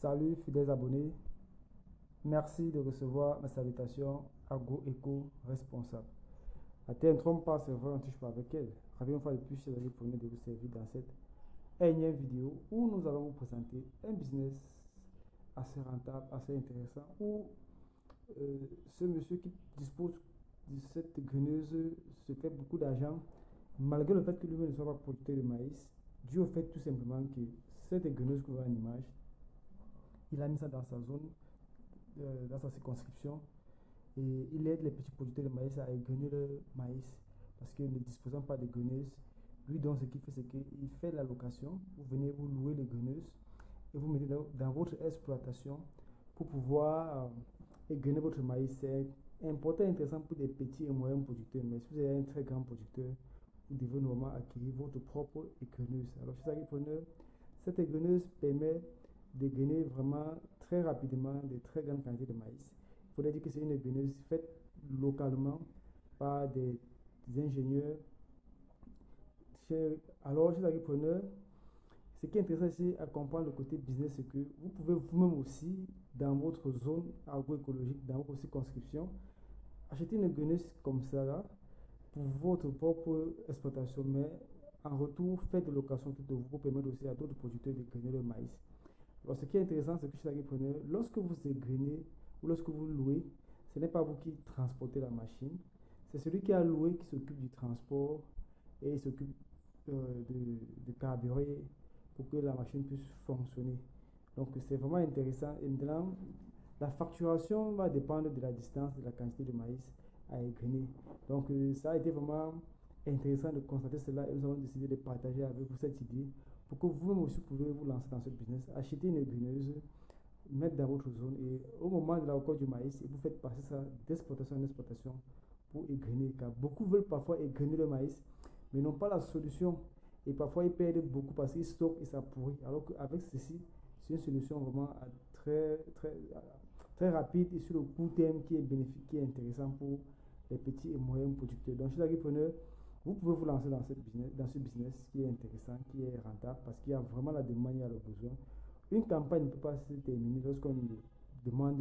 Salut fidèles abonnés, merci de recevoir mes salutations Agroéco responsable. La terre ne trompe pas, c'est vrai, on ne touche pas avec elle. Ravi une fois de plus, chers amis, pour nous de vous servir dans cette énième vidéo où nous allons vous présenter un business assez rentable, assez intéressant, où ce monsieur qui dispose de cette graineuse se fait beaucoup d'argent, malgré le fait que lui-même ne soit pas producteur de maïs, dû au fait tout simplement que cette graineuse que vous voyez en image, il a mis ça dans sa zone, dans sa circonscription, et il aide les petits producteurs de maïs à égrener leur maïs parce que ne disposant pas de graineuses, lui donc ce qu'il fait c'est qu'il fait la location, vous venez vous louer les graineuses et vous mettez dans votre exploitation pour pouvoir égrener votre maïs. C'est important et intéressant pour des petits et moyens producteurs, mais si vous êtes un très grand producteur, vous devez normalement acquérir votre propre égreneuse. Alors chez Agripreneur, cette égreneuse permet dégainer vraiment très rapidement de très grandes quantités de maïs. Il faudrait dire que c'est une graineuse faite localement par des ingénieurs. Alors, chez l'entrepreneur, ce qui est intéressant ici à comprendre le côté business, c'est que vous pouvez vous-même aussi, dans votre zone agroécologique, dans votre circonscription, acheter une graineuse comme ça là, pour votre propre exploitation, mais en retour, faites de location tout de vous pour permettre aussi à d'autres producteurs de grainer le maïs. Alors, ce qui est intéressant, c'est que chez l'entrepreneur, lorsque vous égrenez ou lorsque vous louez, ce n'est pas vous qui transportez la machine, c'est celui qui a loué qui s'occupe du transport et il s'occupe de carburer pour que la machine puisse fonctionner. Donc, c'est vraiment intéressant. Et maintenant, la facturation va dépendre de la distance, de la quantité de maïs à égrener. Donc, ça a été vraiment intéressant de constater cela et nous avons décidé de partager avec vous cette idée pour que vous-même aussi pouvez vous lancer dans ce business, acheter une graineuse, mettre dans votre zone et au moment de la récolte du maïs, vous faites passer ça d'exploitation en exploitation pour égrener. Car beaucoup veulent parfois égrener le maïs, mais n'ont pas la solution. Et parfois ils perdent beaucoup parce qu'ils stockent et ça pourrit. Alors qu'avec ceci, c'est une solution vraiment très rapide et sur le court terme qui est bénéfique, qui est intéressant pour les petits et moyens producteurs. Donc chez l'agriculteur, vous pouvez vous lancer dans ce business qui est intéressant, qui est rentable parce qu'il y a vraiment la demande, il y a le besoin. Une campagne ne peut pas se terminer lorsqu'on demande,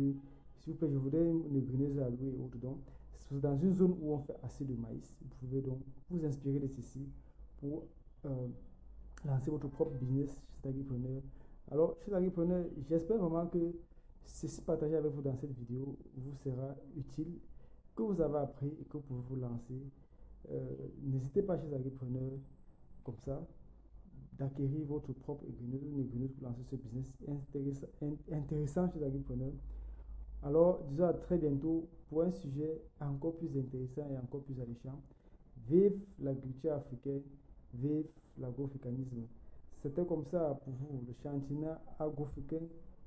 s'il vous plaît, je voudrais une graineuse à louer et autres. Donc, c'est dans une zone où on fait assez de maïs. Vous pouvez donc vous inspirer de ceci pour lancer votre propre business chez Agripreneur. Alors, chez Agripreneur, j'espère vraiment que ceci partagé avec vous dans cette vidéo vous sera utile, que vous avez appris et que vous pouvez vous lancer. N'hésitez pas chez Agripreneur, comme ça, d'acquérir votre propre graineuse pour lancer ce business intéressant chez l'entrepreneur. Alors, disons à très bientôt pour un sujet encore plus intéressant et encore plus alléchant. Vive l'agriculture africaine, vive l'agroafricanisme. C'était comme ça pour vous, le Chantina agroafricain,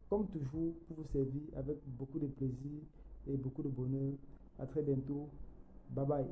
comme toujours, pour vous servir avec beaucoup de plaisir et beaucoup de bonheur. À très bientôt. Bye bye.